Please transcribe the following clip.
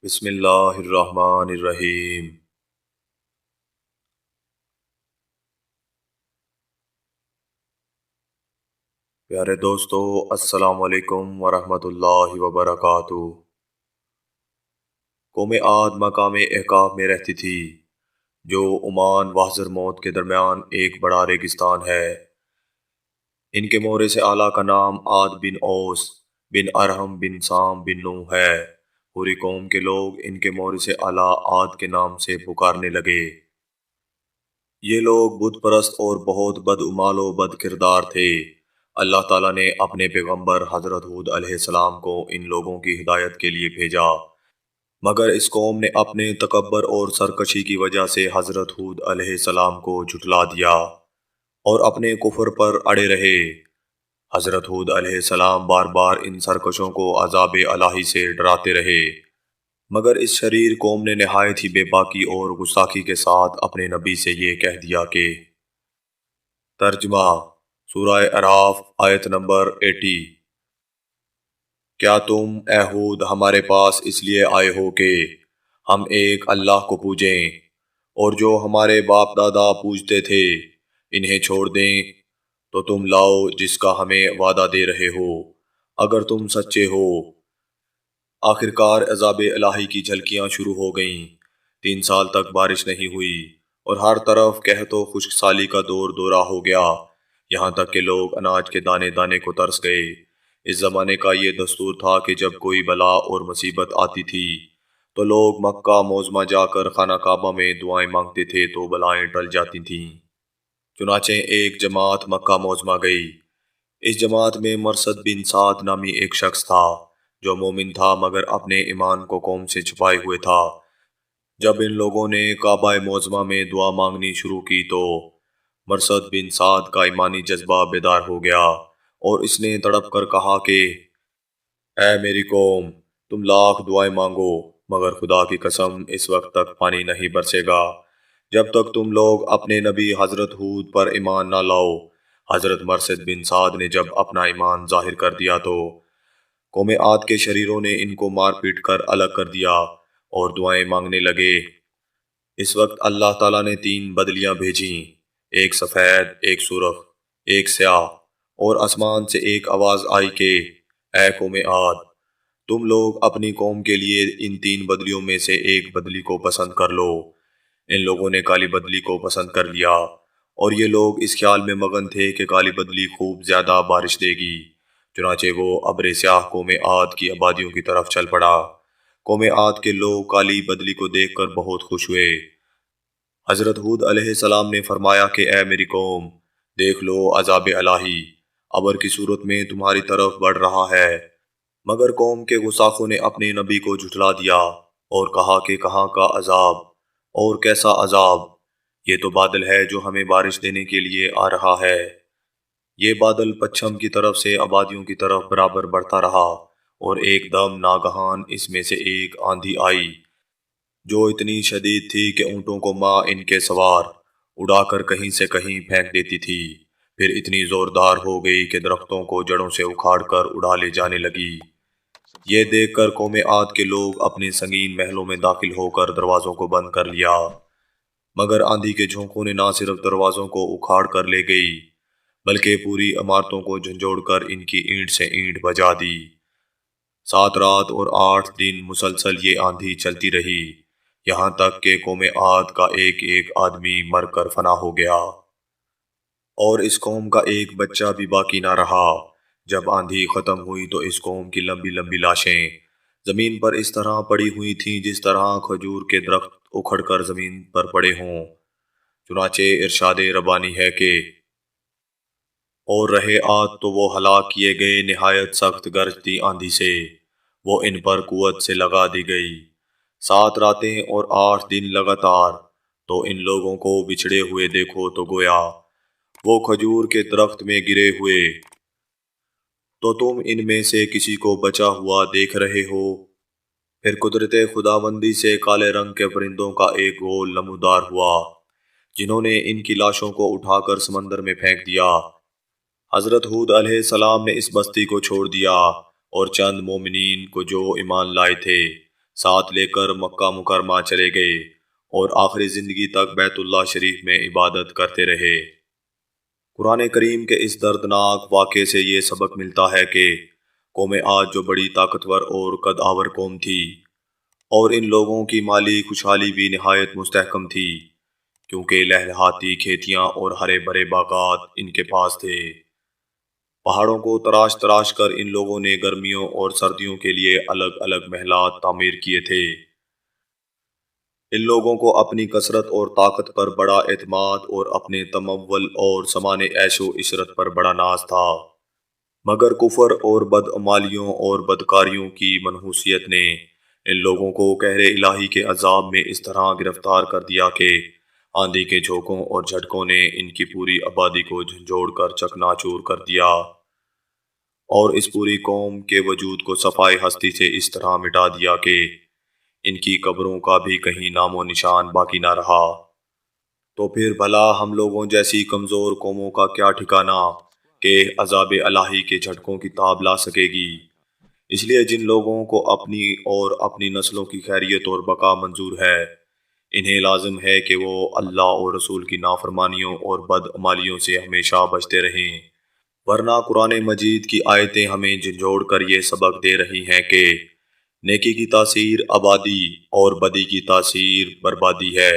بسم اللہ الرحمن الرحیم۔ پیارے دوستو، السلام علیکم ورحمۃ اللہ وبرکاتہ۔ قوم عاد مقام احقاف میں رہتی تھی، جو عمان و حضرموت کے درمیان ایک بڑا ریگستان ہے۔ ان کے مورے سے اعلیٰ کا نام عاد بن اوس بن ارحم بن سام بن نوح ہے۔ پوری قوم کے لوگ ان کے مورے سے اعلیٰ عاد کے نام سے پکارنے لگے۔ یہ لوگ بت پرست اور بہت بدعمال و بد کردار تھے۔ اللہ تعالیٰ نے اپنے پیغمبر حضرت ہود علیہ السلام کو ان لوگوں کی ہدایت کے لیے بھیجا، مگر اس قوم نے اپنے تکبر اور سرکشی کی وجہ سے حضرت ہود علیہ السلام کو جھٹلا دیا اور اپنے کفر پر اڑے رہے۔ حضرت ہود علیہ السلام بار بار ان سرکشوں کو عذاب الہی سے ڈراتے رہے، مگر اس شریر قوم نے نہایت ہی بے باکی اور گستاخی کے ساتھ اپنے نبی سے یہ کہہ دیا کہ ترجمہ سورہ اعراف آیت نمبر 80۔ کیا تم اے ہود ہمارے پاس اس لیے آئے ہو کہ ہم ایک اللہ کو پوجیں، اور جو ہمارے باپ دادا پوجتے تھے انہیں چھوڑ دیں؟ تو تم لاؤ جس کا ہمیں وعدہ دے رہے ہو، اگر تم سچے ہو۔ آخرکار عذاب الہی کی جھلکیاں شروع ہو گئیں۔ 3 سال تک بارش نہیں ہوئی اور ہر طرف قحط و خشک سالی کا دور دورہ ہو گیا، یہاں تک کہ لوگ اناج کے دانے دانے کو ترس گئے۔ اس زمانے کا یہ دستور تھا کہ جب کوئی بلا اور مصیبت آتی تھی تو لوگ مکہ معظمہ جا کر خانہ کعبہ میں دعائیں مانگتے تھے تو بلائیں ٹل جاتی تھیں۔ چنانچہ ایک جماعت مکہ معظمہ گئی۔ اس جماعت میں مرثد بن سعد نامی ایک شخص تھا، جو مومن تھا مگر اپنے ایمان کو قوم سے چھپائے ہوئے تھا۔ جب ان لوگوں نے کعبہ معظمہ میں دعا مانگنی شروع کی تو مرثد بن سعد کا ایمانی جذبہ بیدار ہو گیا اور اس نے تڑپ کر کہا کہ اے میری قوم، تم لاکھ دعائیں مانگو مگر خدا کی قسم اس وقت تک پانی نہیں برسے گا جب تک تم لوگ اپنے نبی حضرت ہود پر ایمان نہ لاؤ۔ حضرت مرثد بن سعد نے جب اپنا ایمان ظاہر کر دیا تو قوم عاد کے شریروں نے ان کو مار پیٹ کر الگ کر دیا اور دعائیں مانگنے لگے۔ اس وقت اللہ تعالیٰ نے 3 بدلیاں بھیجیں، ایک سفید، ایک سرخ، ایک سیاہ، اور آسمان سے ایک آواز آئی کہ اے قوم عاد، تم لوگ اپنی قوم کے لیے ان 3 بدلیوں میں سے ایک بدلی کو پسند کر لو۔ ان لوگوں نے کالی بدلی کو پسند کر لیا، اور یہ لوگ اس خیال میں مگن تھے کہ کالی بدلی خوب زیادہ بارش دے گی۔ چنانچہ وہ ابر سیاہ قوم عاد کی آبادیوں کی طرف چل پڑا۔ قوم عاد کے لوگ کالی بدلی کو دیکھ کر بہت خوش ہوئے۔ حضرت ہود علیہ السلام نے فرمایا کہ اے میری قوم، دیکھ لو عذاب الہی ابر کی صورت میں تمہاری طرف بڑھ رہا ہے۔ مگر قوم کے گستاخوں نے اپنے نبی کو جھٹلا دیا اور کہا کہ کہاں کا عذاب اور کیسا عذاب؟ یہ تو بادل ہے جو ہمیں بارش دینے کے لیے آ رہا ہے۔ یہ بادل پچھم کی طرف سے آبادیوں کی طرف برابر بڑھتا رہا اور ایک دم ناگہان اس میں سے ایک آندھی آئی جو اتنی شدید تھی کہ اونٹوں کو ماں ان کے سوار اڑا کر کہیں سے کہیں پھینک دیتی تھی، پھر اتنی زوردار ہو گئی کہ درختوں کو جڑوں سے اکھاڑ کر اڑا لے جانے لگی۔ یہ دیکھ کر قوم عاد کے لوگ اپنے سنگین محلوں میں داخل ہو کر دروازوں کو بند کر لیا، مگر آندھی کے جھونکوں نے نہ صرف دروازوں کو اکھاڑ کر لے گئی بلکہ پوری عمارتوں کو جھنجھوڑ کر ان کی اینٹ سے اینٹ بجا دی۔ 7 رات اور 8 دن مسلسل یہ آندھی چلتی رہی، یہاں تک کہ قوم عاد کا ایک ایک آدمی مر کر فنا ہو گیا اور اس قوم کا ایک بچہ بھی باقی نہ رہا۔ جب آندھی ختم ہوئی تو اس قوم کی لمبی لمبی لاشیں زمین پر اس طرح پڑی ہوئی تھیں جس طرح کھجور کے درخت اکھڑ کر زمین پر پڑے ہوں۔ چنانچہ ارشاد ربانی ہے کہ اور رہے عاد تو وہ ہلاک کیے گئے نہایت سخت گرجتی آندھی سے، وہ ان پر قوت سے لگا دی گئی۔ 7 راتیں اور 8 دن لگاتار، تو ان لوگوں کو بچھڑے ہوئے دیکھو تو گویا وہ کھجور کے درخت میں گرے ہوئے، تو تم ان میں سے کسی کو بچا ہوا دیکھ رہے ہو؟ پھر قدرت خداوندی سے کالے رنگ کے پرندوں کا ایک گول نمودار ہوا، جنہوں نے ان کی لاشوں کو اٹھا کر سمندر میں پھینک دیا۔ حضرت ہود علیہ السلام نے اس بستی کو چھوڑ دیا اور چند مومنین کو جو ایمان لائے تھے ساتھ لے کر مکہ مکرمہ چلے گئے اور آخری زندگی تک بیت اللہ شریف میں عبادت کرتے رہے۔ قرآن کریم کے اس دردناک واقعے سے یہ سبق ملتا ہے کہ قوم عاد جو بڑی طاقتور اور قد آور قوم تھی، اور ان لوگوں کی مالی خوشحالی بھی نہایت مستحکم تھی، کیونکہ لہلہاتی کھیتیاں اور ہرے بھرے باغات ان کے پاس تھے۔ پہاڑوں کو تراش تراش کر ان لوگوں نے گرمیوں اور سردیوں کے لیے الگ الگ محلات تعمیر کیے تھے۔ ان لوگوں کو اپنی کثرت اور طاقت پر بڑا اعتماد اور اپنے تمول اور سمان عیش و عشرت پر بڑا ناز تھا، مگر کفر اور بدعمالیوں اور بدکاریوں کی منحوسیت نے ان لوگوں کو قہر الہی کے عذاب میں اس طرح گرفتار کر دیا کہ آندھی کے جھونکوں اور جھٹکوں نے ان کی پوری آبادی کو جھنجھوڑ کر چکنا چور کر دیا، اور اس پوری قوم کے وجود کو صفائے ہستی سے اس طرح مٹا دیا کہ ان کی قبروں کا بھی کہیں نام و نشان باقی نہ رہا۔ تو پھر بھلا ہم لوگوں جیسی کمزور قوموں کا کیا ٹھکانہ کہ عذاب الہی کے جھٹکوں کی تاب لا سکے گی؟ اس لیے جن لوگوں کو اپنی اور اپنی نسلوں کی خیریت اور بقا منظور ہے، انہیں لازم ہے کہ وہ اللہ اور رسول کی نافرمانیوں اور بدعمالیوں سے ہمیشہ بچتے رہیں، ورنہ قرآن مجید کی آیتیں ہمیں جھنجھوڑ کر یہ سبق دے رہی ہیں کہ نیکی کی تاثیر آبادی اور بدی کی تاثیر بربادی ہے۔